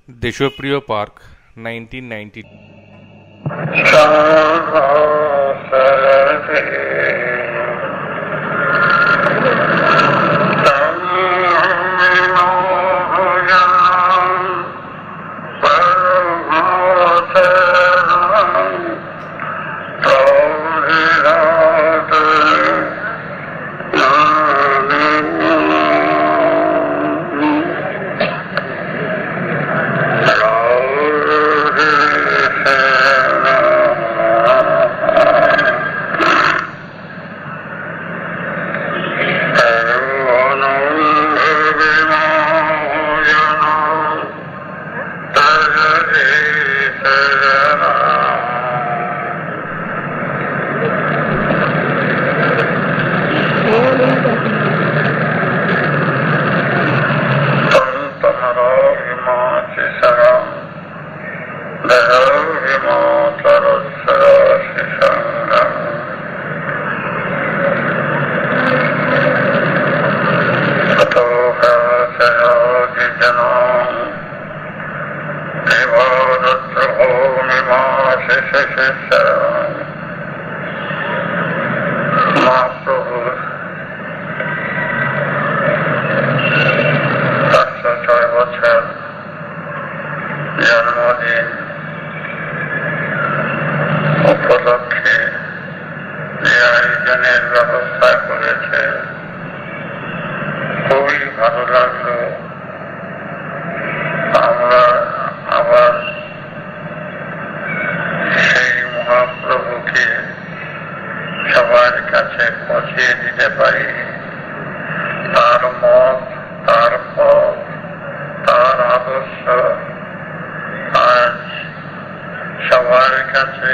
দেশপ্রিয় park 1992। জন্মদিন উপলক্ষে যে আয়োজনের ব্যবস্থা করেছে খুবই ভালো লাগলো। আমরা আবার সেই মহাপ্রভুকে সবার কাছে পৌঁছে দিতে পারি, তার মত, তার পথ, তার আদর্শ আজ সবার কাছে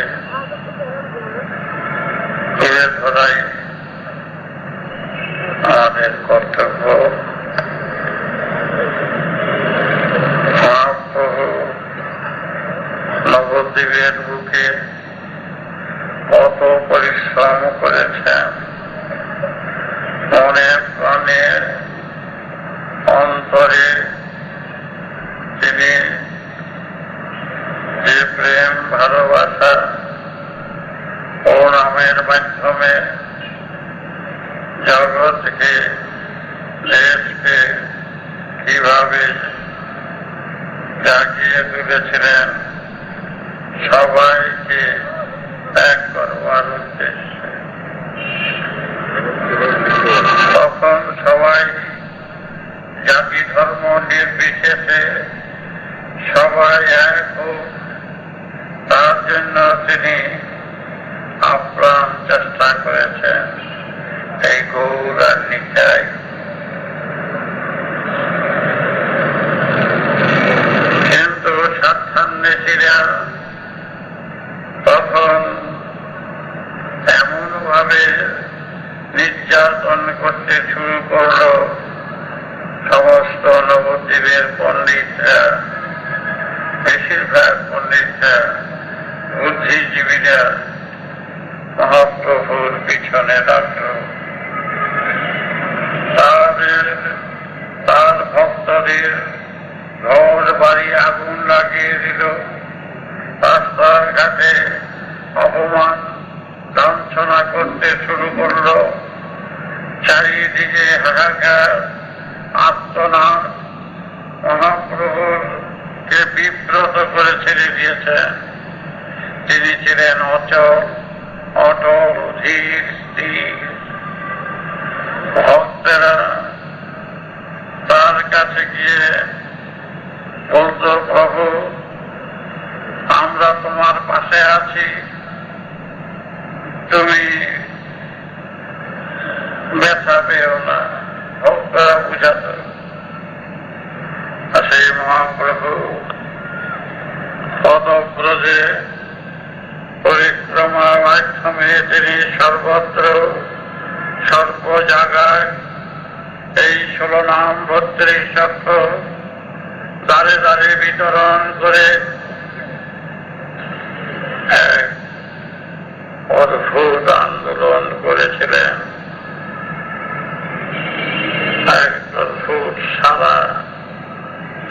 তুলে ধরাই আমাদের কর্তব্য। মহাপ্রভু নবদ্বীপের বুকে কত পরিশ্রম করেছেন, মনে প্রাণে অন্তরে তিনি যে প্রেম ভালোবাসা ও নামের মাধ্যমে জগৎকে দেশকে কিভাবে জাগিয়ে তুলেছিলেন, সবাইকে এক করবার উদ্দেশ্যে। তখন সবাই জাতি ধর্ম নির্বিশেষে সবাই এক হোক, তার জন্য তিনি আপ্রাণ চেষ্টা করেছেন। এই গৌর আর নিতাই কিন্তু স্বার্থান্বেষীরা তখন এমন ভাবে নির্যাতন করতে শুরু করল, সমস্ত নবদ্বীপের পণ্ডিতরা, বেশিরভাগ পণ্ডিতরা, বুদ্ধিজীবীরা মহাপ্রভুর পিছনে লাগল। তার ভক্তদের ঘর বাড়ি আগুন লাগিয়ে দিল, রাস্তাঘাটে অপমান লাঞ্ছনা করতে শুরু করল, চারিদিকে হাহাকার আর্তনাদ। মহাপ্রভুকে বিব্রত করে ছেড়ে দিয়েছেন। তিনি ছিলেন অচল, অটল, ধীর স্থির। ভক্তেরা তার কাছে গিয়ে বলত, প্রভু আমরা তোমার পাশে আছি, তুমি ব্যথা পেও না। ভক্তরা বুঝাত। সেই মহাপ্রভু পদব্রজে পরিক্রমার মাধ্যমে তিনি সর্বত্র সর্ব জায়গায় এই 16 নাম 32 অক্ষর দ্বারে দ্বারে বিতরণ করে এক অদ্ভুত আন্দোলন করেছিলেন। এক অদ্ভুত সারা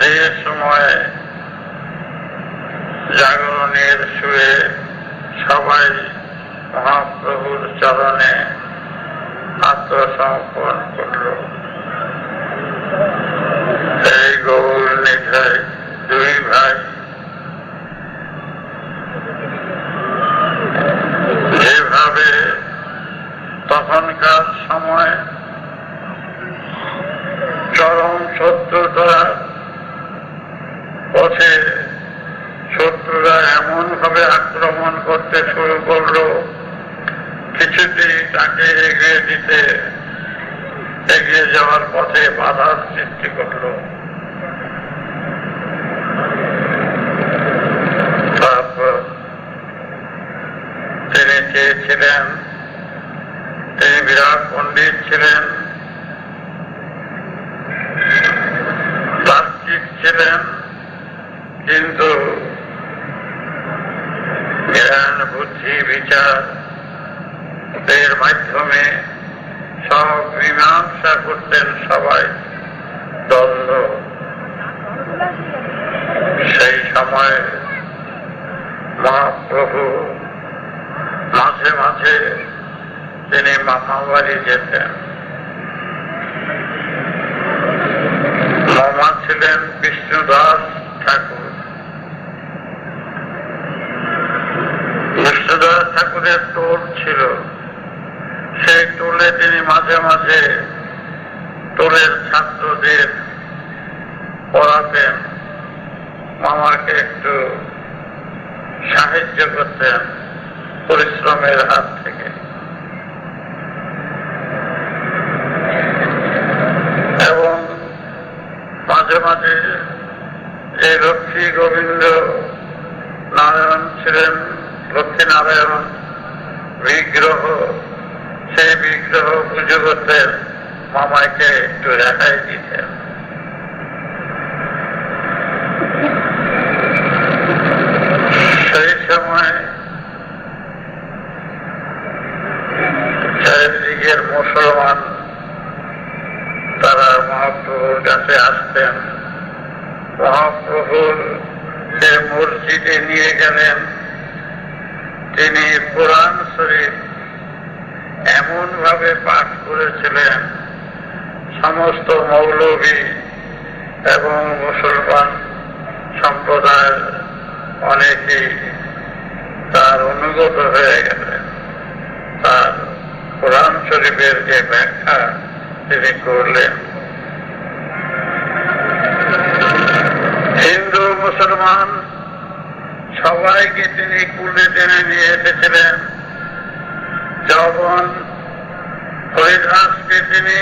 দেশময় মনের সুরে সবাই মহাপ্রভুর চরণে আত্মসমর্পণ করল। এই গৌর নিধাই দুই ভাই যেভাবে তখনকার সময় চরম শত্রুতার পথে শত্রুরা এমন ভাবে আক্রমণ করতে শুরু করলো, কিছুতেই তাকে এগিয়ে যাওয়ার পথে বাধার সৃষ্টি করল। তারপর তিনি চেয়েছিলেন, তিনি বিরাট পণ্ডিত ছিলেন, তার্কিক ছিলেন, কিন্তু জ্ঞান বুদ্ধি বিচার এর মাধ্যমে সব মীমাংসা করতেন সবাই দ্বন্দ্ব। সেই সময় মহাপ্রভু মাঝে মাঝে তিনি মামাবাড়ি যেতেন। মামা ছিলেন বিষ্ণুদাস ঠাকুর। বিষ্ণুদাস ঠাকুরের টোল ছিল, সেই টোলে তিনি মাঝে মাঝে টোলের ছাত্রদের পড়াতেন, মামাকে একটু সাহায্য করতেন পরিশ্রমের হাত থেকে। এবং মাঝে মাঝে যে লক্ষ্মী গোবিন্দ নারায়ণ ছিলেন, লক্ষ্মীনারায়ণ বিগ্রহ, সেই বিগ্রহ পুজো করতেন, মামাকে একটু রেহাই দিতেন। সেই সময় চারিদিকের মুসলমান তারা মহাপ্রভুর কাছে আসতেন। মহাপ্রভুর যে মসজিদে নিয়ে গেলেন, তিনি কোরআন শরীফ এমন ভাবে পাঠ করেছিলেন, সমস্ত মৌলভী এবং মুসলমান সম্প্রদায়ের অনেকেই তার অনুগত হয়ে গেলেন। তার কোরআন শরীফের যে ব্যাখ্যা তিনি করলেন, হিন্দু মুসলমান সবাইকে তিনি কুলে টেনে নিয়ে এসেছিলেন। যখন হরিদাসকে তিনি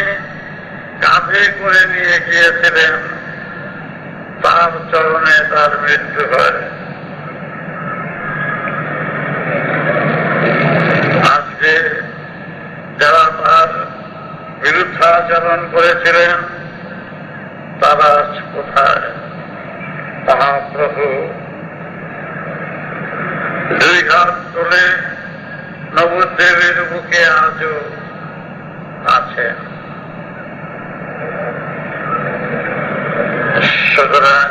কাঁধে করে নিয়ে গিয়েছিলেন, তার চরণে তার মৃত্যু হয়। আজকে যারা তার বিরুদ্ধাচরণ করেছিলেন তারা কোথায়? মহাপ্রভু দুই হাত তুলে নবদ্বীপের বুকে আজও আছেন। সুতরাং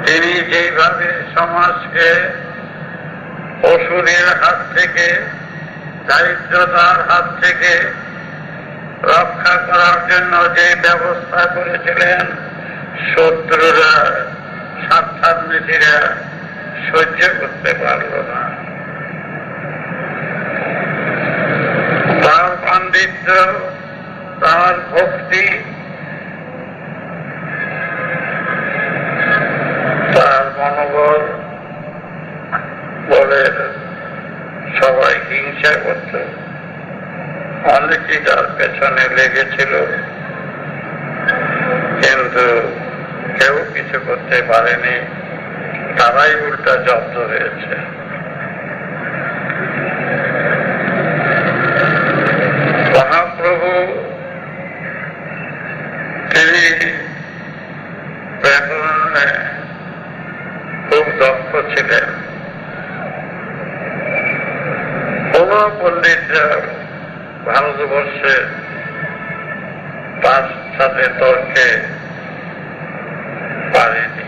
তিনি যেভাবে সমাজকে অসুরের হাত থেকে, দারিদ্রতার হাত থেকে রক্ষা করার জন্য যে ব্যবস্থা করেছিলেন, শত্রুরা, স্বার্থান্বেষীরা সহ্য করতে পারল না। তার পাণ্ডিত্য, তার ভক্তি, তার মনোবল বলে সবাই হিংসা করত। অনেকেই তার পেছনে লেগেছিল, কিন্তু কেউ কিছু করতে পারেনি, তারাই উল্টা জব্দ হয়েছে। মহাপ্রভু তিনি ব্যাকরণে খুব দক্ষ ছিলেন। কোন পণ্ডিতরা ভারতবর্ষে তার সাথে তর্কে পারেনি।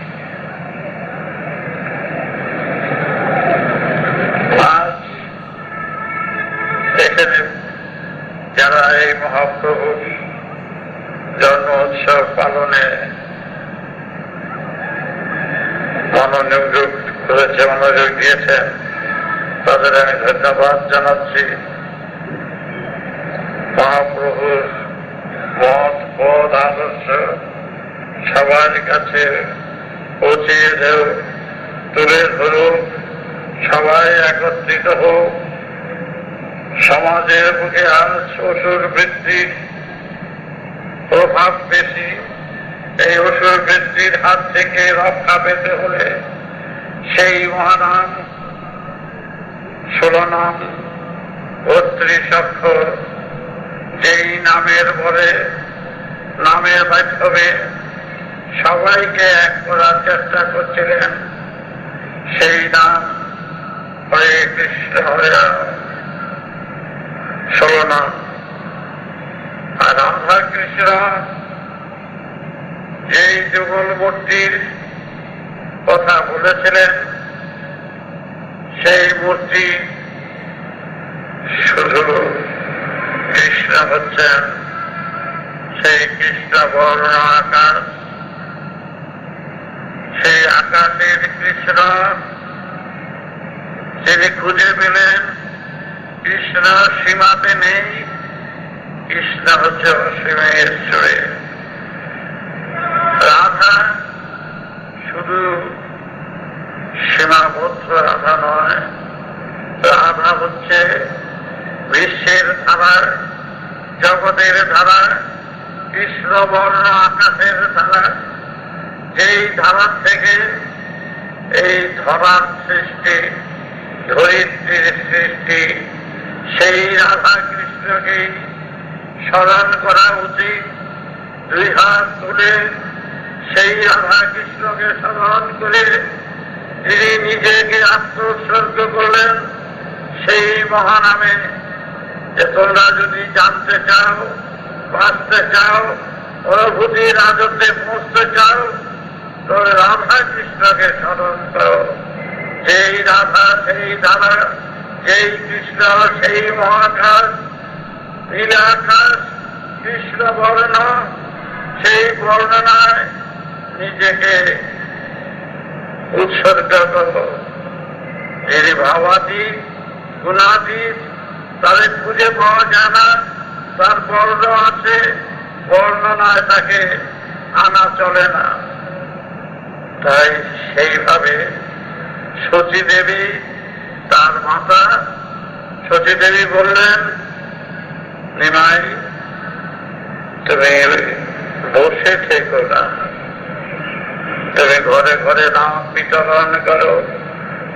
উৎসব পালনে মনোযোগ দিয়েছেন, তাদের আমি ধন্যবাদ জানাচ্ছি। মহাপ্রভুর মত পদ আদর্শ সবার কাছে পৌঁছিয়ে দেও, তুলে ধরুক, সবাই একত্রিত হোক। সমাজের বুকে আজ অসুর বৃত্তির প্রভাব বেশি। এই অসুর বৃত্তির হাত থেকে রক্ষা পেতে হলে সেই মহানাম 16 নাম 32 অক্ষর, যেই নামের বলে, নামের মাধ্যমে সবাইকে এক করার চেষ্টা করছিলেন, সেই নাম হরে কৃষ্ণ হরে রাম 16 নাম। আর রাধা কৃষ্ণ যেই যুগল মূর্তির কথা বলেছিলেন, সেই মূর্তি শুধু কৃষ্ণ হচ্ছেন সেই কৃষ্ণ বর্ণ আকাশ। সেই আকাশের কৃষ্ণ তিনি খুঁজে পেলেন, কৃষ্ণ সীমাতে নেই, কৃষ্ণ হচ্ছে অসীমে ঈশ্বরে। রাধা শুধু সীমাবদ্ধ রাধা নয়, রাধা হচ্ছে বিশ্বের ধারা, জগতের ধারা, কৃষ্ণ বর্ণ আকাশের ধারা। যেই ধারা থেকে এই ধরার সৃষ্টি, ধরিত্রীর সৃষ্টি, সেই রাধা কৃষ্ণকেই স্মরণ করা উচিত। 2 হাত তুলে সেই রাধা কৃষ্ণকে স্মরণ করে তিনি নিজেকে আত্মোৎসর্গ করলেন সেই মহানামে, যে তোমরা যদি জানতে চাও, বাঁচতে চাও, অনুভূতি রাজত্বে পৌঁছতে চাও, তবে রাধা কৃষ্ণকে স্মরণ করো। যেই রাধা সেই ধারা, যেই কৃষ্ণ সেই মহাকাশ, নীলাকাশ কৃষ্ণ বর্ণ, সেই বর্ণনায় নিজেকে উৎসর্গ করো। যিনি ভাবাতীত, গুণাতীত, তাদের খুঁজে পাওয়া যায় না, তার বর্ণ আছে, বর্ণনায় তাকে আনা চলে না। তাই সেইভাবে সতী দেবী, তার মাতা সতী দেবী বললেন, নিমাই তুমি বসে থেকো না, তুমি ঘরে ঘরে নাম বিতরণ করো।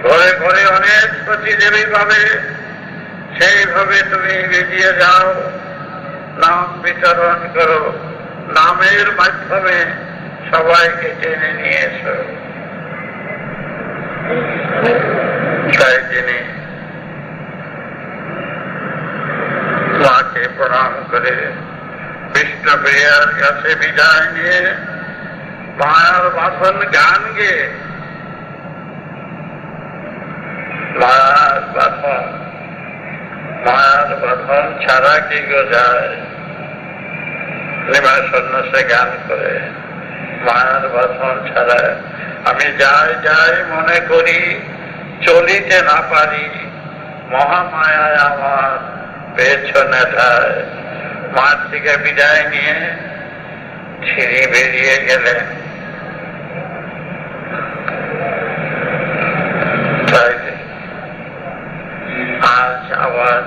ঘরে ঘরে অনেক সতী দেবী পাবে, সেইভাবে তুমি বেরিয়ে যাও, নাম বিতরণ করো, নামের মাধ্যমে সবাইকে টেনে নিয়ে এসো। তাই তিনি মাকে প্রণাম করে বিষ্ণুপ্রিয়ার কাছে বিদায় নিয়ে মায়ার বাঁধন গান গেয়ে, মায়ার বাঁধন ছাড়া কি গো যায়, নিমাই সন্ন্যাসে গান করে, মায়ার বাঁধন ছাড়া আমি যাই যাই মনে করি, চলিতে না পারি, মহামায়ায় আমার পেছনে ঠায়। মার থেকে বিদায় নিয়ে ছিঁড়ি বেরিয়ে গেলেন। আজ আবার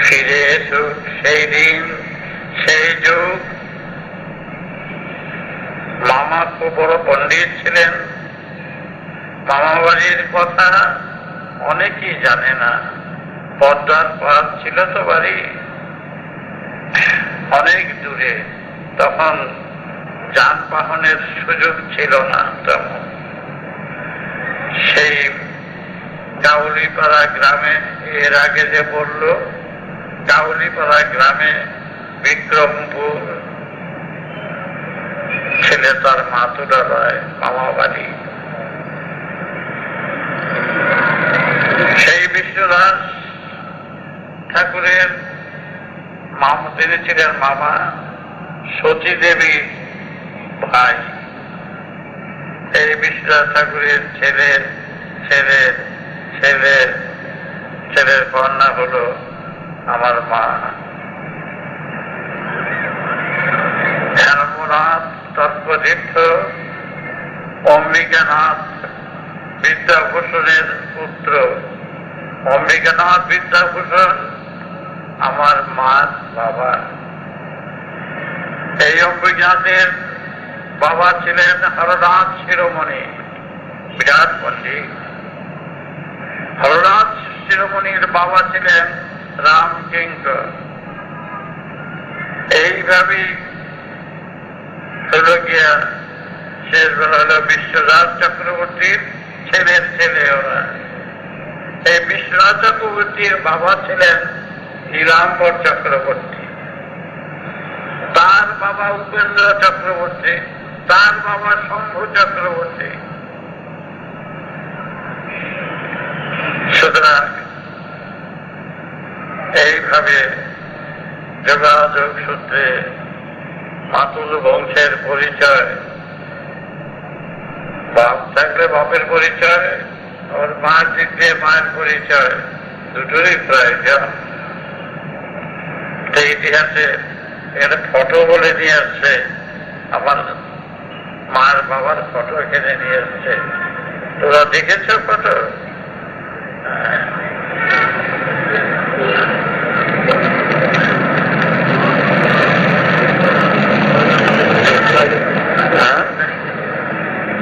ফিরে এসুক সেই দিন, সেই যুগ। মামা খুব বড় পণ্ডিত ছিলেন, মামা বাড়ির কথা অনেকেই জানে না। পদ্মার পার ছিল তো বাড়ি, অনেক দূরে, তখন যানবাহনের সুযোগ ছিল না তেমন। সেই কাউলিপাড়া গ্রামে, এর আগে যে বলল, কাউলিপাড়া গ্রামে বিক্রমপুর ছেলে তার মাতুরা রায় মামা বাড়ি। সেই বিশ্বদাস ঠাকুরের তিনি ছিলেন মামা, সতী দেবী ভাই, এই বিশ্বনাথ ঠাকুরের ছেলের ছেলের ছেলের ছেলের কন্যা হলো আমার মা। ধর্মনাথ তর্কতীর্থ অম্বিকানাথ বিদ্যাভূষণের পুত্র। অম্বিকানাথ বিদ্যাভূষণ আমার মার বাবা। এই অম্বিকানাথের বাবা ছিলেন হরনাথ শিরোমণি, বিরাট পণ্ডিত। হরনাথ শিরোমণির বাবা ছিলেন রামকিঙ্কর। এইভাবেই হল গিয়া শেষ বেলা হল বিশ্বনাথ চক্রবর্তীর ছেলের ছেলে ওরা। এই বিশ্বনাথ চক্রবর্তীর বাবা ছিলেন নীলাম্বর চক্রবর্তী, তার বাবা উপেন্দ্র চক্রবর্তী, তার বাবা শম্ভু চক্রবর্তী। সুতরাং এইভাবে যোগাযোগ সূত্রে মাতুল বংশের পরিচয়, বাপ থাকলে বাপের পরিচয়, আর মার দিক দিয়ে মায়ের পরিচয়, দুটোরই প্রয়োজন। ইতিহাসে এখানে ফটো বলে নিয়ে আসছে, আমার মার বাবার ফটো এখানে নিয়ে আসছে। তোরা দেখেছ ফটো?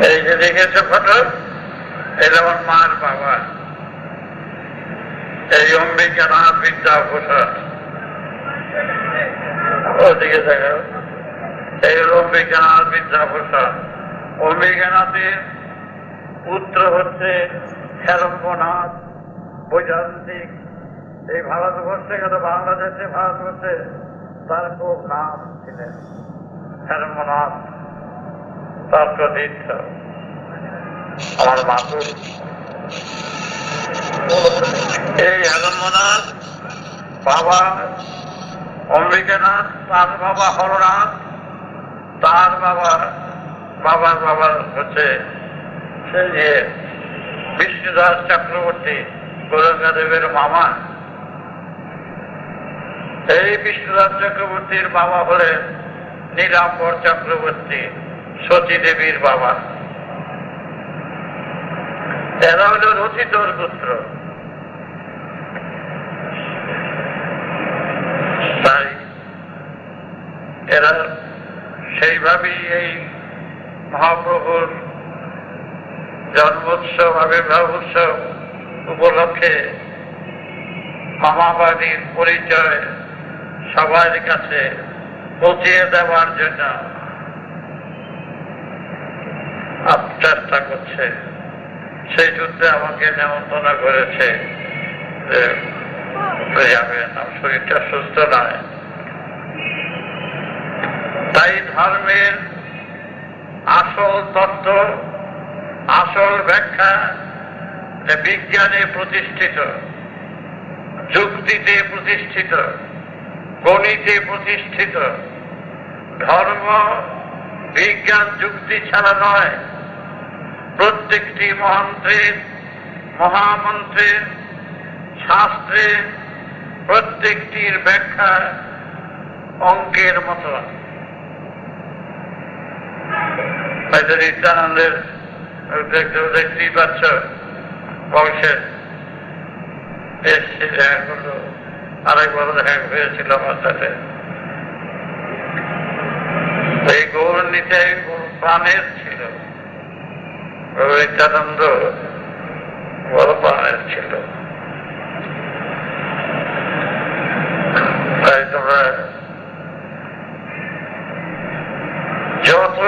এই যে দেখেছ ফটো, এটা আমার মার বাবা, এই অম্বিকানাথ বিদ্যাভূষণ। ওদিকে দেখো, এই হল অম্বিকানাথ বিদ্যাভূষণ। অম্বিকানাথের পুত্র হচ্ছে হেরম্বনাথ বৈজয়ন্তিক। এই ভারতবর্ষে গেল, বাংলাদেশে ভারতবর্ষে তার খুব নাম ছিলেন হেরম্বনাথ তর্কতীর্থ, আমার মাতুল। এই হেরম্বনাথ বাবা অম্বিকানাথ, তার বাবা হরনাথ, তার বাবার বাবা হচ্ছে সেই যে বিষ্ণুদাস চক্রবর্তী, গৌরাঙ্গাদেবের মামা। এই বিষ্ণুদাস চক্রবর্তীর বাবা হলেন নীলাম্বর চক্রবর্তী, সতী দেবীর বাবা। এরা হল রথিতর পুত্র। তাই এরা সেইভাবেই এই মহাপ্রভুর জন্মোৎসব, আবির্ভাব উৎসব উপলক্ষে মামাবাড়ির পরিচয় সবার কাছে পৌঁছিয়ে দেওয়ার জন্য চেষ্টা করছে। সেই যুদ্ধে আমাকে নেমন্তন্ন করেছে যে যাবেন, আমার শরীরটা সুস্থ নয়। তাই ধর্মের আসল তত্ত্ব, আসল ব্যাখ্যা বিজ্ঞানে প্রতিষ্ঠিত, যুক্তিতে প্রতিষ্ঠিত, গণিতে প্রতিষ্ঠিত। ধর্ম বিজ্ঞান যুক্তি ছাড়া নয়। প্রত্যেকটি মহামন্ত্রের মহামন্ত্রের শাস্ত্রে প্রত্যেকটির ব্যাখ্যা অঙ্কের মতো। নিত্যানন্দের দেখতেই পাচ্ছ, বংশের এসছে, দেখা করলো, আরেকবার দেখা হয়েছিল আমার সাথে। এই গৌর নিতাই প্রাণের ছিল, নিত্যানন্দ বড় প্রাণের ছিল। তাই তোমরা যত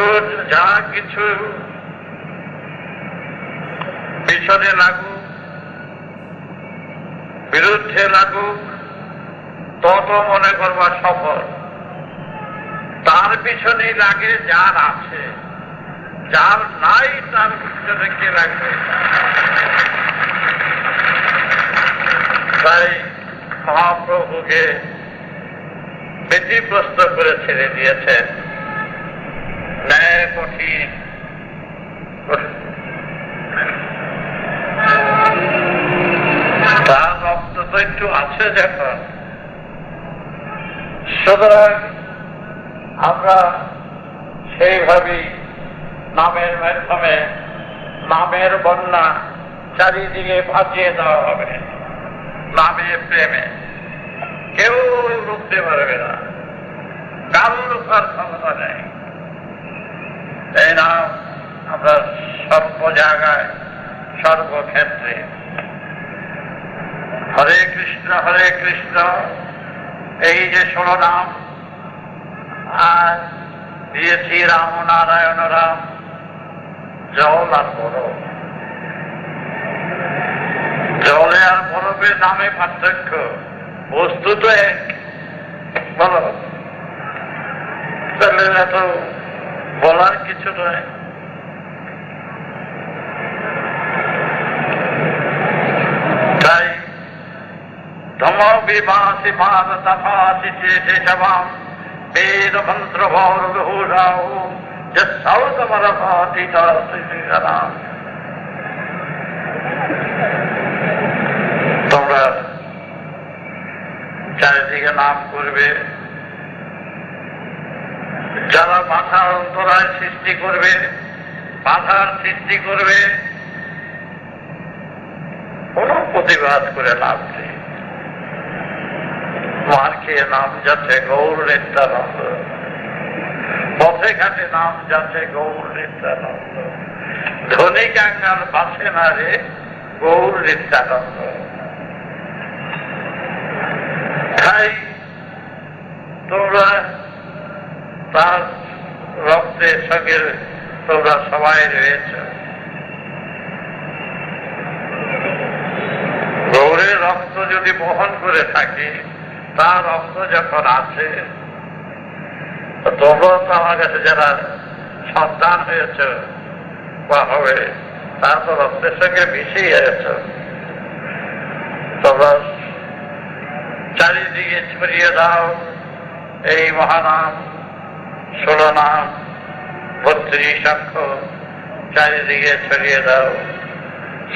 যা কিছু পিছনে লাগুক, বিরুদ্ধে লাগুক, তত মনে করবা সফল। তার পিছনেই লাগে যার আছে, যার নাই তার পিছনে কে লাগবে। তাই মহাপ্রভুকে ব্যতিব্যস্ত করে ছেড়ে দিয়েছেন। ন্যায় কঠিন, তার রক্ত তো একটু আছে যখন, সুতরাং আমরা সেইভাবেই নামের মাধ্যমে নামের বন্যা চারিদিকে ভাসিয়ে দেওয়া হবে। নামে প্রেমে কেউ রুখতে পারবে না, কারো রুখার ক্ষমতা নেই। এই নাম আমরা সর্ব জায়গায় সর্বক্ষেত্রে হরে কৃষ্ণ এই যে 16 নাম আর দিয়েছি রাম নারায়ণ রাম, জল আর বরফ। জলে আর বরফের নামে পার্থক্য, বস্তু তো এক। বলো তাহলে এত বলার কিছু নয়। তাই ধম বিভাসি ভারতাভাসি শেষবাম বেদ মন্ত্র ভৌরাও যৌতমরভাতিরাম। তোমরা চারিদিকে নাম করবে, যারা মাথার অন্তরায় সৃষ্টি করবে, বাধার সৃষ্টি করবে, কোন প্রতিবাদ করে লাভ নেই। মার খেয়ে নাম যাচ্ছে গৌর নিত্যানন্দ, পথে ঘাটে নাম যাচ্ছে গৌর নিত্যানন্দ, ধনী কাঙ্গাল বাসে না রে গৌর নিত্যানন্দ। তাই তোমরা তার রক্তের সঙ্গে তোমরা সবাই রয়েছ। গৌরের রক্ত যদি বহন করে থাকি, তার রক্ত যখন আছে, তোমরা তো আমার কাছে যারা সন্তান হয়েছ বা হবে, তার তো রক্তের সঙ্গে মিশেই হয়েছ। তোমরা চারিদিকে ছড়িয়ে দাও এই মহানাম, 16 নাম, 32 অক্ষর, চারিদিকে ছড়িয়ে দাও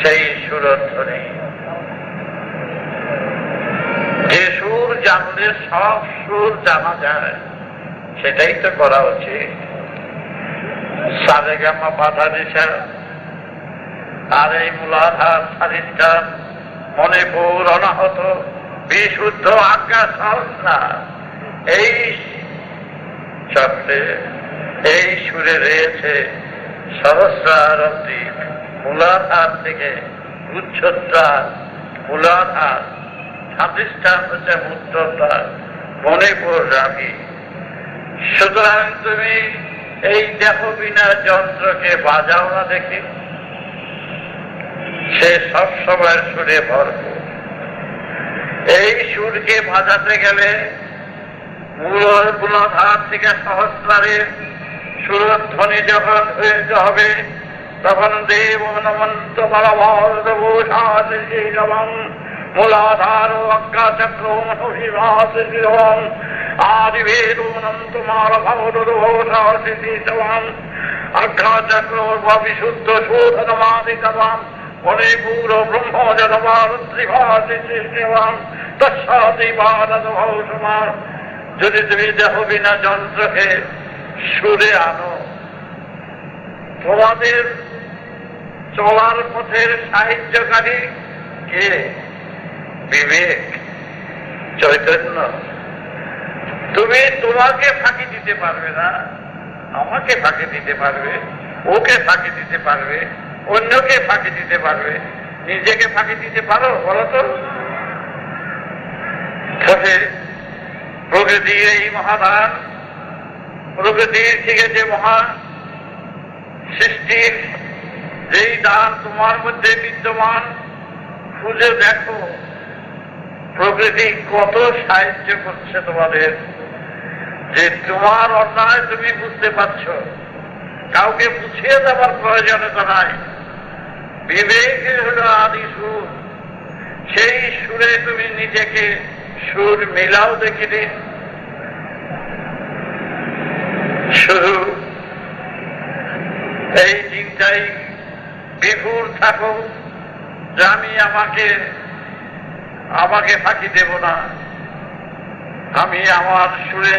সেই সুরধ্বনি। যে সুর জানলে সব সুর জানা যায়, সেটাই তো করা উচিত। সারেগামা বাধা দিশা আর এই মূলাধার সারিটা মণিপুর অনাহত বিশুদ্ধ আজ্ঞা সংস্থা, এই চক্রে এই সুরে রয়েছে সহস্রার অব্দি, মূলাধার থেকে উচ্চতার মূলাধার, স্বাধিষ্ঠান হচ্ছে মূত্রতার, মণিপুর রাগী। সুতরাং তুমি এই দেহ বিনা যন্ত্রকে বাজাও না দেখি, সে সবসময় সুরে ভরপুর। এই সুরকে বাজাতে গেলে মূলাধার থেকে সহস্রারের সুরধ্বনি যখন হইতে হবে, তখন দেব নমন্ত মূলাধার অজ্ঞাচক্র মনোভিভাস আদিবেদনন্ত মারভৌরভৌরাম আজ্ঞাচক্র বিশুদ্ধ শোধনমাদিতবাম মণিপুর ব্রহ্ম জনমারত্রিভাষিবাম তৎসাদিবাদভৌসমান। যদি তুমি দেহ বিনা যন্ত্রকে সুরে আনো, তোমাদের চলার পথের সাহায্যকারী কে? বিবেক, চৈতন্য। তুমি তোমাকে ফাঁকি দিতে পারবে না, আমাকে ফাঁকি দিতে পারবে, ওকে ফাঁকি দিতে পারবে, অন্যকে ফাঁকি দিতে পারবে, নিজেকে ফাঁকি দিতে পারো বলতো? প্রকৃতির এই মহাদান, প্রকৃতির থেকে যে মহা সৃষ্টির যেই দান তোমার মধ্যে বিদ্যমান, খুঁজে দেখো প্রকৃতি কত সাহায্য করছে তোমাদের। যে তোমার অন্যায় তুমি বুঝতে পারছ, কাউকে বুঝিয়ে দেওয়ার প্রয়োজনীয়তা নাই। বিবেকের হল আদি সুর, সেই সুরে তুমি নিজেকে সুর মিলাও দেখিনি। শুধু এই চিন্তাই বিভোর থাকো যে আমি আমাকে ফাঁকি দেব না। আমি আমার সুরে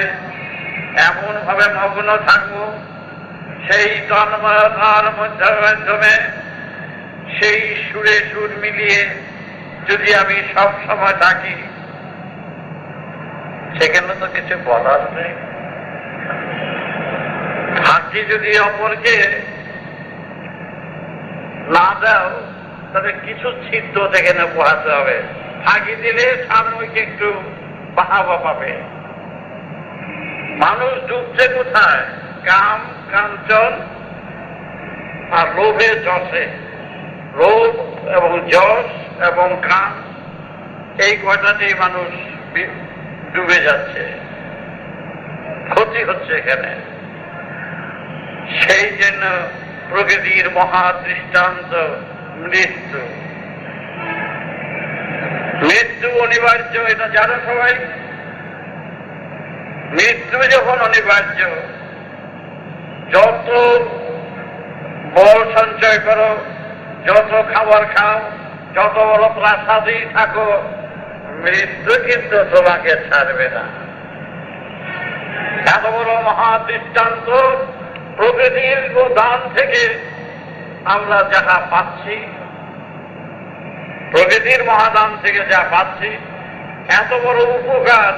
এমন ভাবে মগ্ন থাকব, সেই তন্ময়তার মাধ্যমে সেই সুরে সুর মিলিয়ে যদি আমি সব সময় থাকি, সেখানে তো কিছু বলার নেই। ফাঁকি যদি অপরকে না দাও, তাহলে কিছু ছিদ্র সেখানে পোহাতে হবে। ফাঁকি দিলে সাময়িক একটু বাহাবা পাবে। মানুষ ডুবছে কোথায়? কাম, কাঞ্চন আর লোভে যশে। লোভ এবং যশ এবং কাম, এই কয়টাতেই মানুষ ডুবে যাচ্ছে, ক্ষতি হচ্ছে এখানে। সেই জন্য প্রকৃতির মহা দৃষ্টান্ত মৃত্যু। মৃত্যু অনিবার্য, এটা জানো সবাই। মৃত্যু যখন অনিবার্য, যত বল সঞ্চয় করো, যত খাবার খাও, যত বড় প্রাসাদেই থাকো, মৃত্যু কিন্তু তোমাকে ছাড়বে না। এত বড় মহা দৃষ্টান্ত প্রকৃতির দান থেকে আমরা যাহা পাচ্ছি, প্রকৃতির মহাদান থেকে যা পাচ্ছি, এত বড় উপকার,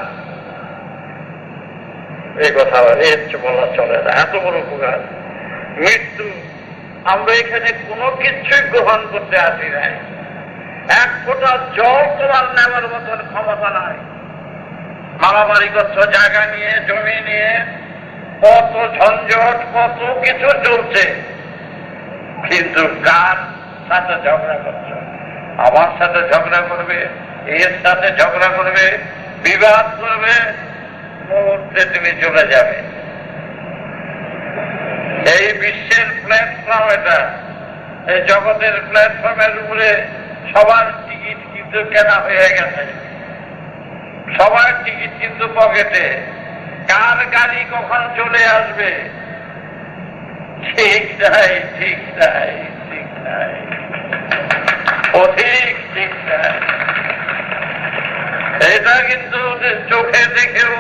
এই কথা এর বলা চলে না। এত বড় উপকার মৃত্যু, আমরা এখানে কোনো কিছুই গ্রহণ করতে আসি নাই। এক ফোঁটা জল তোমার নেওয়ার মতন ক্ষমতা নাই। মারামারি করছো জায়গা নিয়ে, জমি নিয়ে, কত ঝঞ্ঝট, কত কিছু চলছে, কিন্তু কার সাথে ঝগড়া করছো? আমার সাথে ঝগড়া করবে, এর সাথে ঝগড়া করবে, বিবাদ করবে, মুহূর্তে তুমি চলে যাবে। এই বিশ্বের প্ল্যাটফর্ম, এটা এই জগতের প্ল্যাটফর্মের উপরে সবার টিকিট কিন্তু কেনা হয়ে গেছে, সবার টিকিট কিন্তু পকেটে। কার গাড়ি কখন চলে আসবে ঠিক নাই, ঠিক নাই, ঠিক নাই, অধিক ঠিক নাই। এটা কিন্তু চোখে দেখেও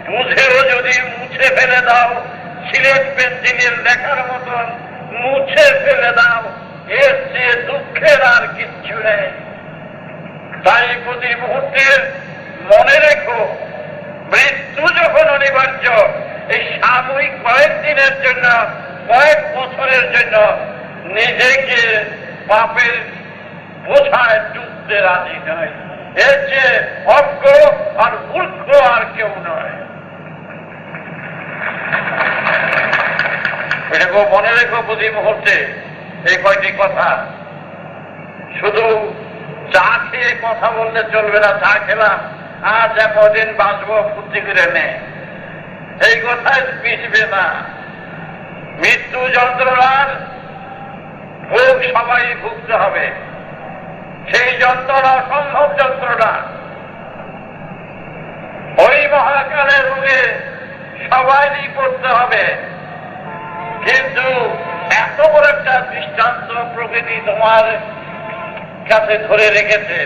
বুঝেও যদি মুছে ফেলে দাও, সিলেট পেন্সিলের লেখার মতন মুছে ফেলে দাও, এর চেয়ে দুঃখের আর কিচ্ছু নেই। তাই প্রতি মুহূর্তে মনে রেখো, মৃত্যু যখন অনিবার্য, এই সাময়িক কয়েকদিনের জন্য, কয়েক বছরের জন্য নিজেকে পাপের বোঝায় ডুবতে রাজি নয়। এর চেয়ে অজ্ঞ আর মূর্খ আর কেউ নয়। এটাকে মনে রেখো প্রতি মুহূর্তে এই কয়টি কথা। শুধু চা খেয়ে কথা বললে চলবে না, চা খেলাম আজ কদিন বাঁচবো ফুর্তি করে নে, এই কথায় মিশবে না। মৃত্যু যন্ত্রণার ভোগ সবাই ভুগতে হবে। সেই যন্ত্রণা অসম্ভব যন্ত্রণা। ওই মহাকালের রোগে সবাইই পড়তে হবে। কিন্তু এত বড় একটা দৃষ্টান্ত প্রকৃতি তোমার কাছে ধরে রেখেছে,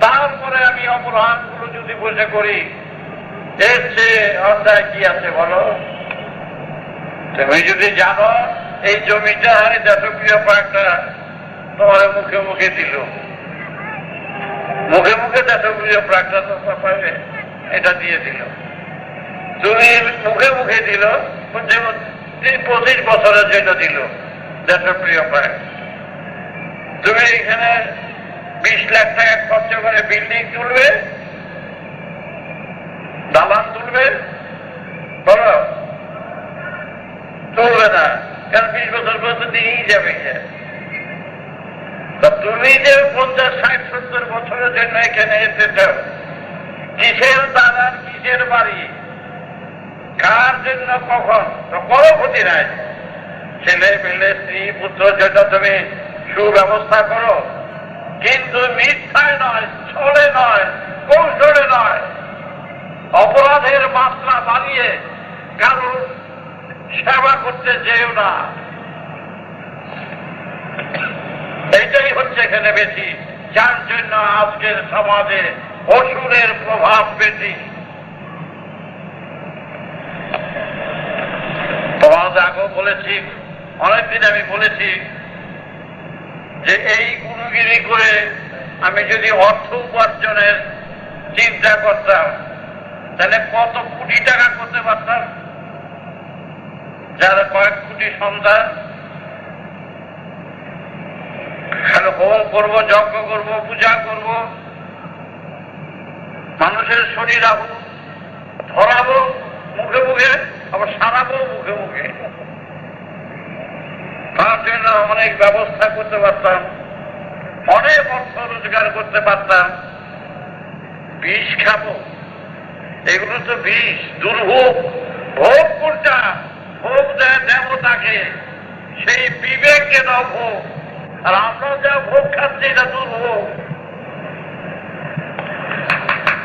তারপরে আমি অপরাধগুলো যদি বসে করি, এর চেয়ে অন্যায় কি আছে বলো? তুমি যদি জানো এই জমিটা জাতীয় পার্কটা তোমার মুখে মুখে দিল, মুখে মুখে জাতীয় পার্কটা তো পাবে, এটা দিয়ে দিল, তুমি মুখে মুখে দিল, 25 বছরের জন্য দিল জাতীয় পার্ক। তুমি এখানে 20 লাখ টাকা খরচ করে বিল্ডিং তুলবে, দালান তুলবে, বলো? তুলবে না, কারণ 20 বছর পর্যন্ত দিয়েই যাবে। তুমি যে 50, 60, 70 বছরের জন্য এখানে এসেছ, কিসের দালান, কিসের বাড়ি, কার জন্য, কখন? তো কোনো ক্ষতি নাই। ছেলে মেলে, স্ত্রী পুত্রের জন্য তুমি সুব্যবস্থা করো, কিন্তু মিথ্যায় নয়, ছলে নয়, কৌশলে নয়, অপরাধের মাত্রা বাড়িয়ে কারোর সেবা করতে যেও না। এইটাই হচ্ছে এখানে বেশি, যার জন্য আজকের সমাজে অসুরের প্রভাব বেশি। তোমাদের আগেও বলেছি, অনেকদিন আমি বলেছি যে এই গুরুগিরি করে আমি যদি অর্থ উপার্জনের চিন্তা করতাম তাহলে কত কোটি টাকা করতে পারতাম। যারা কয়েক কোটি সন্তান, হোম করবো, যজ্ঞ করবো, পূজা করব, মানুষের শরীর আবু ধরাবো মুখে মুখে, আবার সারাবো মুখে মুখে। তার জন্য অনেক ব্যবস্থা করতে পারতাম, অনেক অর্থ রোজগার করতে পারতাম। বিষ খাবো, এগুলো তো বিষ, দুর্ভোগ। ভোগ কোনটা? ভোগ দেয় দেবতাকে, সেই বিবেককে দাও ভোগ। আর আমরা যা ভোগ খাচ্ছি এটা দুর্ভোগ।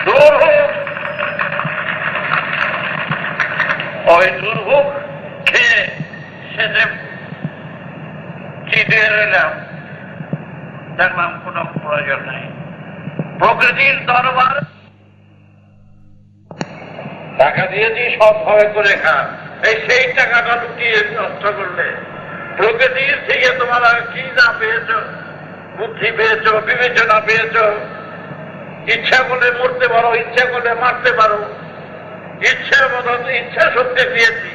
দুর্ভোগ, ওই দুর্ভোগ খেয়ে সেজে চিঠে রইলাম, দেখলাম কোনো প্রয়োজন নাই। প্রকৃতির দরবার টাকা দিয়েছি সবভাবে করে খা, এই সেই টাকাটা লুকিয়ে নষ্ট করলে প্রকৃতির থেকে তোমরা কি না পেয়েছ? বুদ্ধি পেয়েছ, বিবেচনা পেয়েছ, ইচ্ছা করলে মরতে পারো, ইচ্ছা করলে মারতে পারো, ইচ্ছা মতো ইচ্ছা শক্তি দিয়েছি।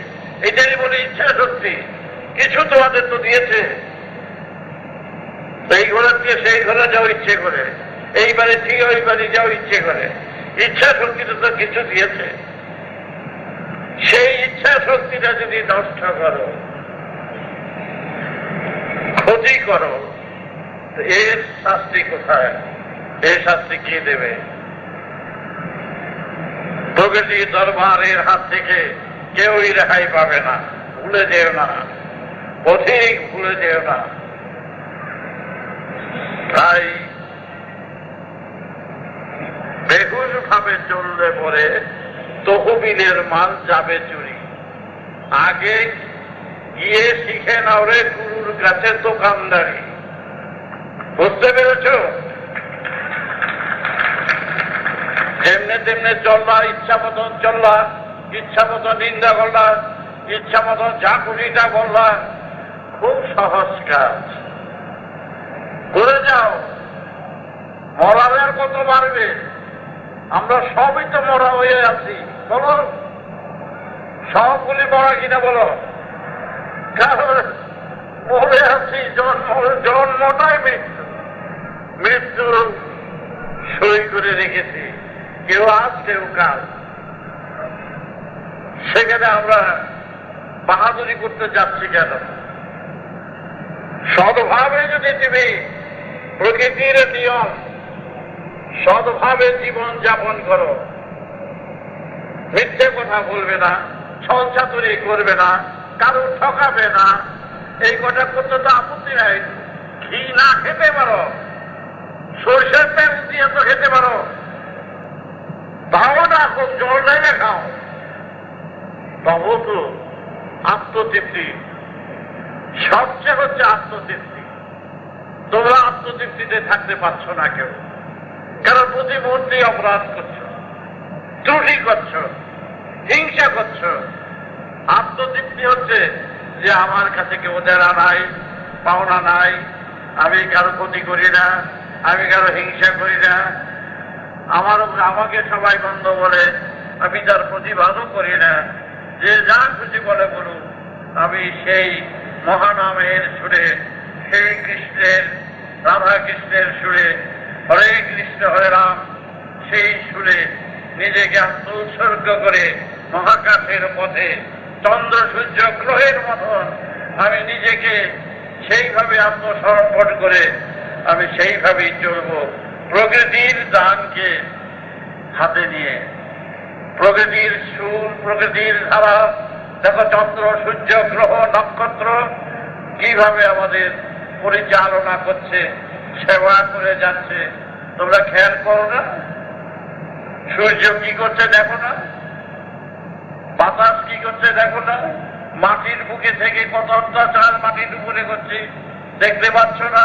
এটাই বলে ইচ্ছা শক্তি, কিছু তোমাদের তো দিয়েছে। এই ঘরে দিয়ে সেই ঘরে যাও ইচ্ছে করে, এইবারে ঠিক ওই বাড়ি যাও ইচ্ছে করে। ইচ্ছা শক্তিটা তো কিছু দিয়েছে, সেই ইচ্ছা শক্তিটা যদি নষ্ট করো, ক্ষতি করো, এর শাস্তি কোথায়? এই শাস্তি কে দেবে? প্রকৃতি দরবারের হাত থেকে কেউই রেহাই পাবে না। ভুলে যেও না, অধিক ভুলে যেও না। তাই বেহুশ ভাবে চললে পরে তহবিলের মাল যাবে চুরি। আগে গিয়ে শিখে নাও রে গুরুর কাছে দোকানদারি। বুঝতে পেরেছ? যেমনে তেমনে চললা, ইচ্ছা মতন চললা, ইচ্ছা মতন নিন্দা করলা, ইচ্ছা মতন যা খুশিটা করলা, খুব সহজ কাজ। করে যাও, মরার কত মারবে? আমরা সবই তো মরা হয়ে আছি। বলো, সবগুলি মরা কিনা বলো? কারণ মরে আছি, জন্মটাই মৃত্যু, মৃত্যু সই করে রেখেছি, কেউ আজ কেউ কাল। সেখানে আমরা বাহাদুরি করতে যাচ্ছি কেন? সদভাবে যদি তুমি প্রকৃতির নিয়ম সদভাবে জীবন যাপন করো, মিথ্যে কথা বলবে না, ছলচাতুরি করবে না, কারো ঠকাবে না, এই কথা করতে তো আপত্তি নাই। ঘি না খেতে পারো, সরষের তেল দিয়ে তো খেতে পারো, তাও না খুব জল ঢেলে খাও, তবু তো আত্মতৃপ্তি। সবচেয়ে হচ্ছে আত্মতৃপ্তি। তোমরা আত্মতৃপ্তিতে থাকতে পারছো না কেউ, কারণ প্রতি মুহূর্তে অপরাধ করছো, ত্রুটি করছো, হিংসা করছো। আত্মতৃপ্তি হচ্ছে যে আমার কাছে কেউ দেনা নাই, পাওনা নাই, আমি কারো ক্ষতি করি না, আমি কারো হিংসা করি না, আমাকে সবাই বন্ধ বলে, আমি তার প্রতিবাদও করি না, যে যা খুশি বলে বলুন, আমি সেই মহানামের সুরে, সেই কৃষ্ণের, রাধা কৃষ্ণের সুরে, হরে কৃষ্ণ হরে রাম, সেই সুরে নিজেকে আত্মোৎসর্গ করে মহাকাশের পথে চন্দ্র সূর্য গ্রহের মতন আমি নিজেকে সেইভাবে আত্মসমর্পণ করে আমি সেইভাবেই চলব। প্রকৃতির দানকে হাতে নিয়ে, প্রকৃতির সুর, প্রকৃতির ধারা, দেখো চন্দ্র সূর্য গ্রহ নক্ষত্র কিভাবে আমাদের পরিচালনা করছে, সেবা করে যাচ্ছে। তোমরা খেয়াল করো না? সূর্য কি করছে দেখো না? বাতাস কি করছে দেখো না? মাটির বুকে থেকে কত অত্যাচার মাটির উপরে করছে, দেখতে পাচ্ছ না?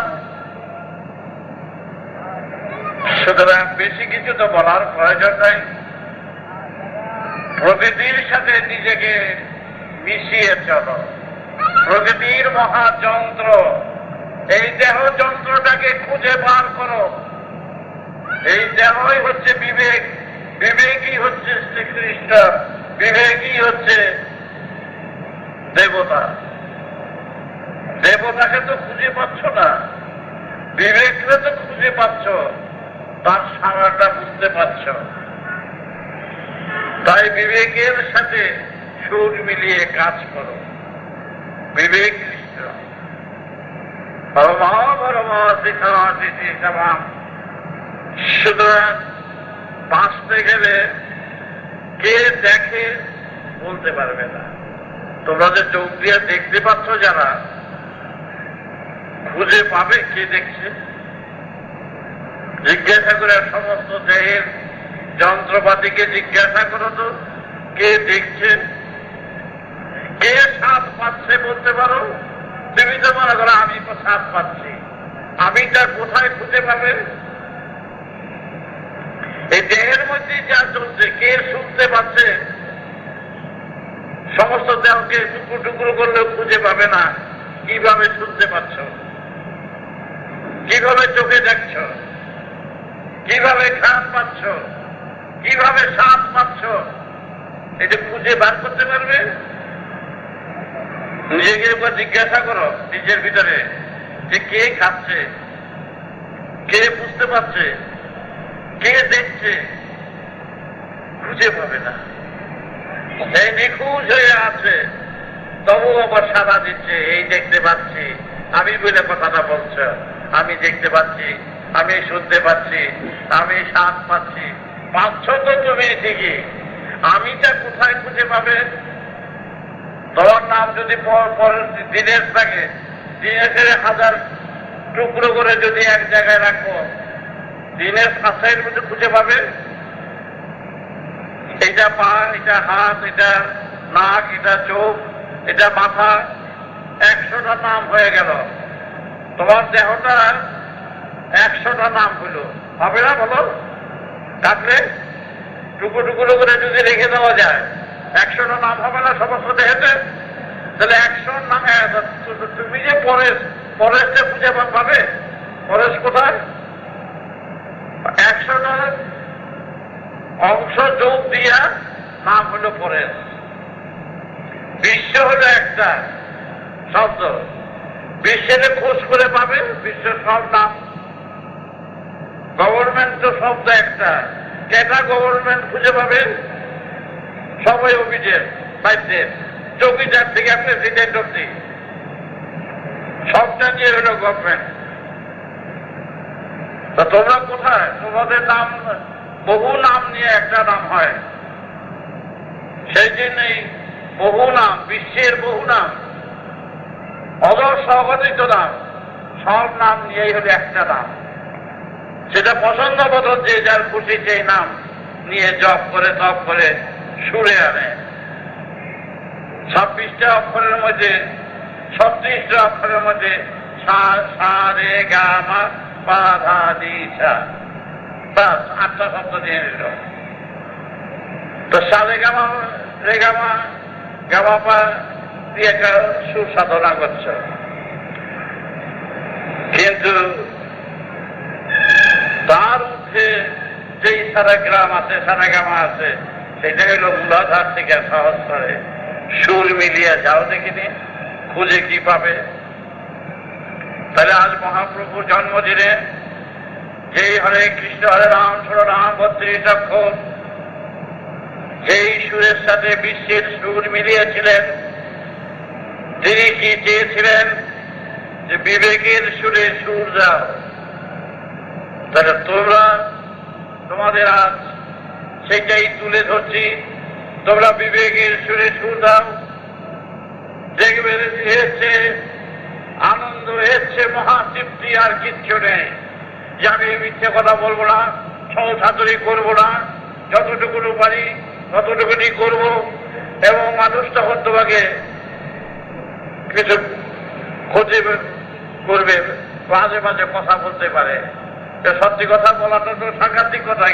সুতরাং বেশি কিছু তো বলার প্রয়োজন নাই। প্রকৃতির সাথে নিজেকে মিশিয়ে চলো। প্রকৃতির মহাযন্ত্র, এই দেহ যন্ত্রটাকে খুঁজে বার করো। এই দেহই হচ্ছে বিবেক, বিবেকই হচ্ছে শ্রীকৃষ্ণ, বিবেকই হচ্ছে দেবতা। দেবতাকে তো খুঁজে পাচ্ছ না, বিবেককে তো খুঁজে পাচ্ছ, তার সারাটা বুঝতে পারছ। তাই বিবেকের সাথে সুর মিলিয়ে কাজ করো। বিবেক কৃষ্ণ সুতরাং বাঁচতে গেলে কে দেখে বলতে পারবে না। তোমরা যে চোখ দিয়ে দেখতে পাচ্ছ, যারা খুঁজে পাবে কে দেখছে? জিজ্ঞাসা করে সমস্ত দেহের যন্ত্রপাতিকে জিজ্ঞাসা করো তো, কে দেখছে? কে স্বাদ পাচ্ছে বলতে পারো? তুমি তো মনে করো আমি তো স্বাদ পাচ্ছি, আমি তা কোথায় খুঁজে পাবে? এই দেহের মধ্যে যা চলছে কে শুনতে পাচ্ছে? সমস্ত দেহকে টুকরো টুকরো করলেও খুঁজে পাবে না। কিভাবে শুনতে পাচ্ছ? কিভাবে চোখে দেখছ? কিভাবে ঘ্রাণ পাচ্ছ? কিভাবে স্বাদ পাচ্ছ? এটা খুঁজে বার করতে পারবে? নিজেকে একবার জিজ্ঞাসা করো নিজের ভিতরে, যে কে খাচ্ছে, কে বুঝতে পারছে, কে দেখছে? খুঁজে পাবে না। এই নিখুঁজ হয়ে আছে, তবু আবার সাড়া দিচ্ছে, এই দেখতে পাচ্ছি, আমি বলে কথাটা বলছ, আমি দেখতে পাচ্ছি, আমি শুনতে পাচ্ছি, আমি স্বাদ পাচ্ছি। পাচ্ছ তো তুমি ঠিকই, আমিটা কোথায় খুঁজে পাবে? তোমার নাম যদি দিনেশ থাকে, দিনেশের 1000 টুকরো করে যদি এক জায়গায় রাখো, দিনেশ আশাইয়ের মধ্যে খুঁজে পাবে? এটা পা, এটা হাত, এটা নাক, এটা চোখ, এটা মাথা, 100টা নাম হয়ে গেল। তোমার দেহটা 100টা নাম হইল, হবে না বলো? কাটলে টুকরো টুকরো করে যদি রেখে দেওয়া যায়, 100টা নাম হবে না সমস্ত দেহেতে? তাহলে 100 নাম। তুমি যে পরেশকে খুঁজে পাবে, পরেশ কোথায়? 100টা অংশ যোগ দিয়া নাম হল পরেশ। বিশ্ব হলো একটা শব্দ, বিশ্বের খোঁজ করে পাবে বিশ্বের সব নাম। গভর্নমেন্ট তো শব্দ একটা, কেটা গভর্নমেন্ট খুঁজে পাবে? সবাই অভিযোগ বাইরে, চৌকিদার থেকে প্রেসিডেন্ট অব্দি সবটা নিয়ে হলো গভর্নমেন্ট। তা তোমরা কোথায়? তোমাদের নাম বহু নাম নিয়ে একটা নাম হয়, সেই জন্যই বহু নাম, বিশ্বের বহু নাম, অদর্শ অগণিত নাম, সব নাম নিয়েই হলো একটা নাম। সেটা পছন্দ মতো যে যার খুশি সেই নাম নিয়ে জপ করে তপ করে সুরে আনে। 26টা অক্ষরের মধ্যে, 36টা অক্ষরের মধ্যে সা রে গা মা পা ধা দি সা, বাস 8টা শব্দ নিয়ে নিল। তো সা রে গা মা রে গা মা গা মা পা দিয়ে একটা সুসাধনা করছ। কিন্তু তার মধ্যে যেই সারাগ্রাম আছে, সারাগামা আছে, সেটা হইল মূলাধার থেকে সহস্রে সুর মিলিয়ে যাও দেখিনি, খুঁজে কি পাবে? তাহলে আজ মহাপ্রভুর জন্মদিনে যেই হরে কৃষ্ণ হরে রাম রাম 32 অক্ষর, যেই সুরের সাথে বিশ্বের সুর মিলিয়েছিলেন, তিনি কি চেয়েছিলেন? যে বিবেকের সুরে সুর দাও। তাহলে তোমরা তোমাদের আজ সেটাই তুলে ধরছি, তোমরা বিবেকের সুরে সুর দাও। দেখবে এসছে আনন্দ, এসছে মহাতৃপ্তি, আর কিচ্ছু নেই। যে আমি মিথ্যে কথা বলবো না, ছলছাতুরি করবো না, যতটুকুনি পারি ততটুকুনি করব। এবং মানুষ তখন তোমাকে কিছু ক্ষতি করবে, মাঝে মাঝে কথা বলতে পারে। সত্যি কথা বলাটা তো সাংঘাতিক কথা।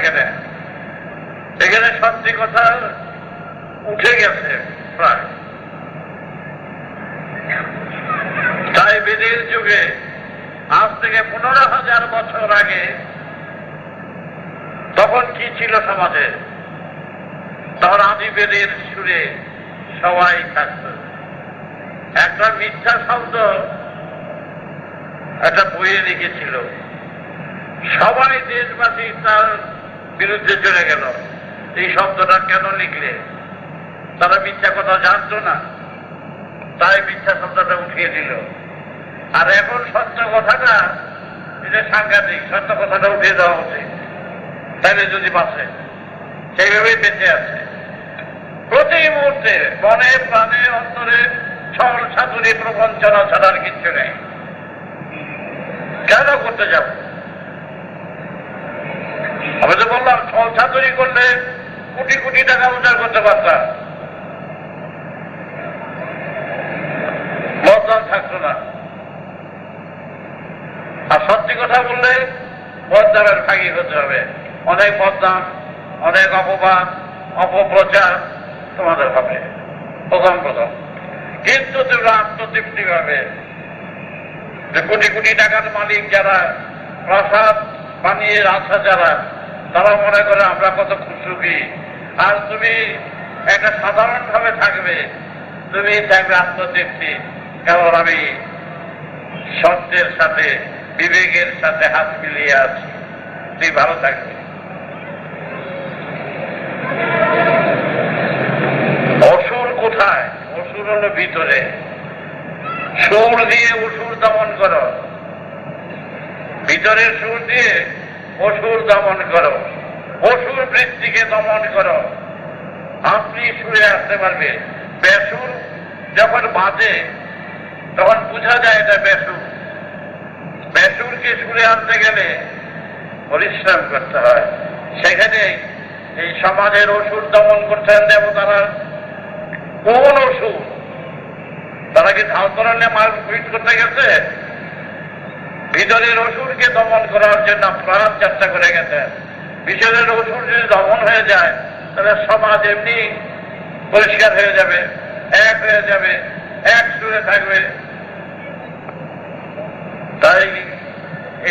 এখানে সত্যি কথা উঠে গেছে প্রায়। তাই বেদের যুগে আজ থেকে 15,000 বছর আগে তখন কি ছিল সমাজে? তখন আদি বেদের সুরে সবাই থাকত। একটা মিথ্যা শব্দ একটা বইয়ে লিখেছিল, সবাই দেশবাসী তার বিরুদ্ধে চলে গেল। এই শব্দটা কেন লিখলে? তারা মিথ্যা কথা জানতো না, তাই মিথ্যা শব্দটা উঠিয়ে দিল। আর এখন সত্য কথাটা, এটা সাংঘাতিক, সত্য কথাটা উঠিয়ে দেওয়া উচিত। তাইলে যদি বাঁচে, সেইভাবেই বেঁচে আছে। প্রতি মুহূর্তে মনে প্রাণে অন্তরে ছল ছাতুরি প্রবঞ্চনা ছাড়ার কিচ্ছু নেই। কেন করতে যাব? আমি তো বললাম, ছল ছাতুরি করলে কোটি কোটি টাকা উদ্ধার করতে পারতাম, বদনাম থাকতো না। আর সত্যি কথা বললে বদনামের ভাগী হতে হবে। অনেক বদনাম, অনেক অপবাদ, অপপ্রচার তোমাদের হবে প্রথম। কিন্তু তোমরা আত্মতৃপ্তি পাবে যে কোটি কোটি টাকার মালিক যারা, প্রাসাদ বানিয়ে রাখা যারা, তারা মনে করে আমরা কত খুশি। আর তুমি একটা সাধারণভাবে থাকবে, তুমি থাকবে আত্মতৃপ্তি, কারণ আমি সত্যের সাথে বিবেকের সাথে হাত মিলিয়ে আছি। তুই ভালো থাকবে। অসুর কোথায়? অসুর হলো ভিতরে। সুর দিয়ে অসুর দমন করো, ভিতরের সুর দিয়ে অসুর দমন করো, অসুর বৃত্তিকে দমন করো। আপনি সুরে আসতে পারবে। বেসুর যখন বাজে তখন বোঝা যায় এটা বেসুর। বেসুরকে সুরে আনতে গেলে পরিশ্রম করতে হয়। সেখানে এই সমাজের অসুর দমন করতেন দেবতারা। কোন অসুর? তারা কি ঢাল করালে মারপিট করতে গেছে? ভিতরের অসুরকে দমন করার জন্য প্রাণ চেষ্টা করে গেছেন। ভিতরের অসুর যদি দমন হয়ে যায়, তাহলে সমাজ এমনি পরিষ্কার হয়ে যাবে, এক হয়ে যাবে, এক সুরে থাকবে। তাই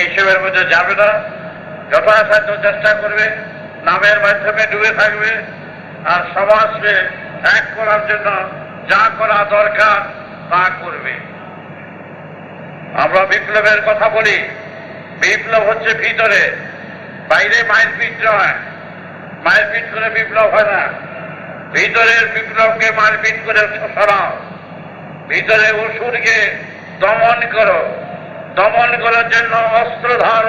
এইসবের মধ্যে যাবে না, যথাসাধ্য চেষ্টা করবে, নামের মাধ্যমে ডুবে থাকবে, আর সমাজকে এক করার জন্য যা করা দরকার তা করবে। আমরা বিপ্লবের কথা বলি, বিপ্লব হচ্ছে ভিতরে, বাইরে মারপিট নয়। মারপিট করে বিপ্লব হয় না। ভিতরের বিপ্লবকে মারপিট করে সরাও। ভিতরে অসুরকে দমন করো। দমন করার জন্য অস্ত্র ধর,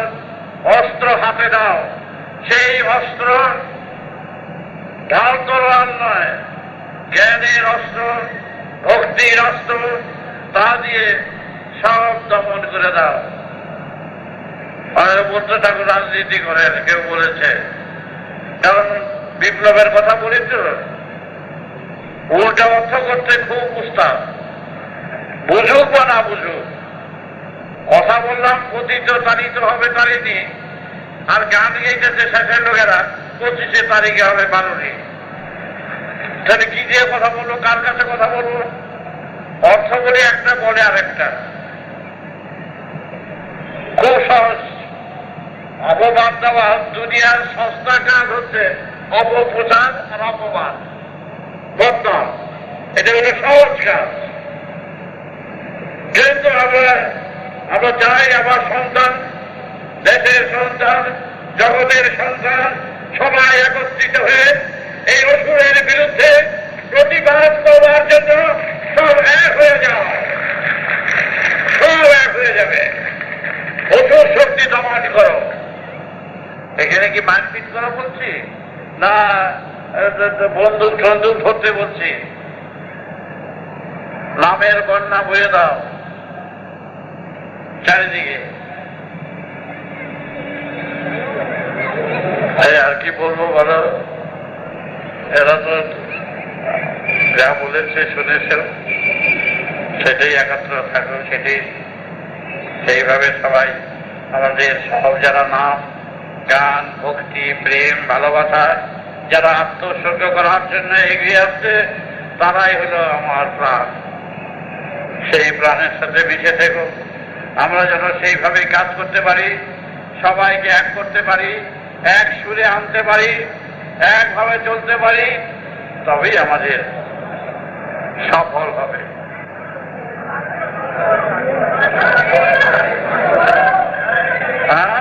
অস্ত্র হাতে দাও। সেই অস্ত্র ঢাল তলোয়ার নয়, জ্ঞানের অস্ত্র, ভক্তির অস্ত্র, তা দিয়ে সব দমন করে দাও। বুদ্ধ ঠাকুর রাজনীতি করেন, কেউ বলেছে, কারণ বিপ্লবের কথা বলি তো, উল্টা অর্থ করতে খুব উস্তাদ, বুঝুক বা না বুঝুক। কথা বললাম পতিত তারিত হবে তারিণী, আর গান গেইতেছে শেষের লোকেরা 25 তারিখে হবে 12টি। তাহলে কি দিয়ে কথা বলবো? কার কাছে কথা বলবো? অর্থ বলে একটা, বলে আরেকটা। খুব সহজ। অপবাদ দেওয়া দুনিয়ার সস্তা কাজ হচ্ছে অপপ্রচার আর অপবাদ, বদনাম। এটা হলো সহজ কাজ। কিন্তু আমরা চাই আমার সন্তান, দেশের সন্তান, জগতের সন্তান সবাই একত্রিত হয়ে এই অসুরের বিরুদ্ধে প্রতিবাদ করবার জন্য সব এক হয়ে যাওয়া। সব এক হয়ে যাবে। অসুর শক্তি দমন করো। এখানে কি মারপিট করা বলছি না বন্দুক টন্দুক ধরতে বলছি? নামের বন্যা বয়ে দাও চারিদিকে। আর কি বলবো বলো? এরা তো যা বলেছে শুনেছেন, সেটাই একত্র থাকুক, সেটাই সেইভাবে সবাই আমাদের সব যারা নাম গান ভক্তি প্রেম ভালোবাসা যারা আত্মোৎসর্গ করার জন্য এগিয়ে আসছে তারাই হলো আমার প্রাণ। সেই প্রাণের সাথে মিশে থেকো, আমরা যেন সেইভাবে কাজ করতে পারি, সবাইকে এক করতে পারি, এক সুরে আনতে পারি, একভাবে চলতে পারি, তবেই আমাদের সফল হবে। হ্যাঁ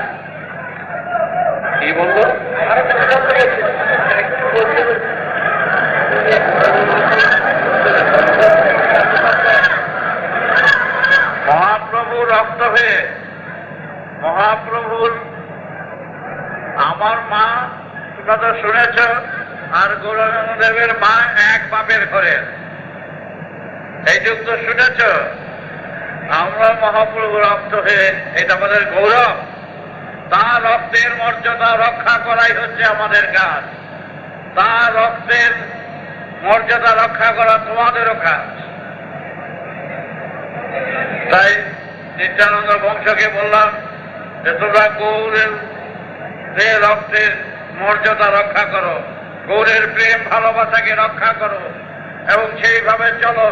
কি বলবো? মহাপ্রভুর রক্ত হয়ে মহাপ্রভুর আমার মা তোমরা তো শুনেছ, আর গৌরাঙ্গদেবের মা এক বাপের ঘরে, এই যুগ তো শুনেছ। আমরা মহাপ্রভু রক্ত হয়ে, এটা আমাদের গৌরব, তার রক্তের মর্যাদা রক্ষা করাই হচ্ছে আমাদের কাজ, তার রক্তের মর্যাদা রক্ষা করা তোমাদেরও কাজ। তাই নিত্যানন্দ বংশকে বললাম যে তোমরা গৌরের রক্তের মর্যাদা রক্ষা করো, গৌরের প্রেম ভালোবাসাকে রক্ষা করো এবং সেইভাবে চলো।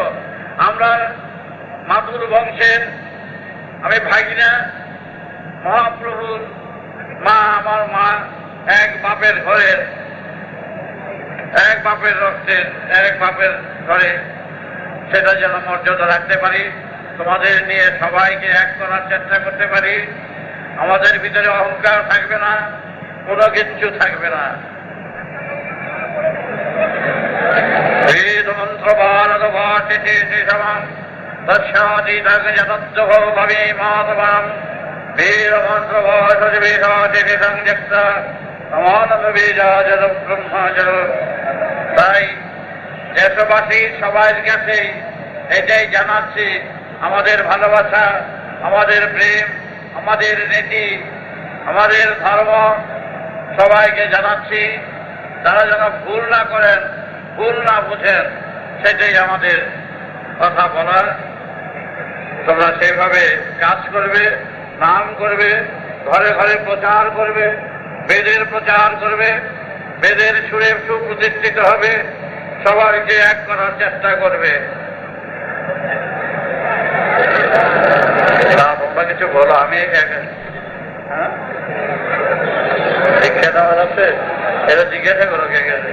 আমরা মাতুর বংশের, আমি ভাগিনা, মহাপ্রভুর মা আমার মা এক বাপের ঘরের, এক বাপের রক্তের, এক বাপের ঘরে, সেটা যেন মর্যাদা রাখতে পারি, তোমাদের নিয়ে সবাইকে এক করার চেষ্টা করতে পারি। আমাদের ভিতরে অহংকার থাকবে না, কোনো কিচ্ছু থাকবে না। বেদ মন্ত্র ভারত ভাষিতে সমাম তৎসাদিতজ্ঞ ভবে মাতবাম বেদ মন্ত্র ভাষে বেদাতে সংযক্ত সমানন্দ বেদাজল ব্রহ্মাজল। তাই দেশবাসী সবার কাছে এটাই জানাচ্ছি, আমাদের ভালোবাসা, আমাদের প্রেম, আমাদের নীতি, আমাদের ধর্ম সবাইকে জানাচ্ছি। তারা যেন ভুল না করেন, ভুল না বুঝেন, সেটাই আমাদের কথা বলা। তোমরা সেইভাবে কাজ করবে, নাম করবে, ঘরে ঘরে প্রচার করবে, বেদের প্রচার করবে, বেদের সুরে সুপ্রতিষ্ঠিত হবে, সবাইকে এক করার চেষ্টা করবে। তোমরা কিছু বলো, আমি শিক্ষা দেওয়ার আছে, এটা জিজ্ঞাসা করো কে গেছে।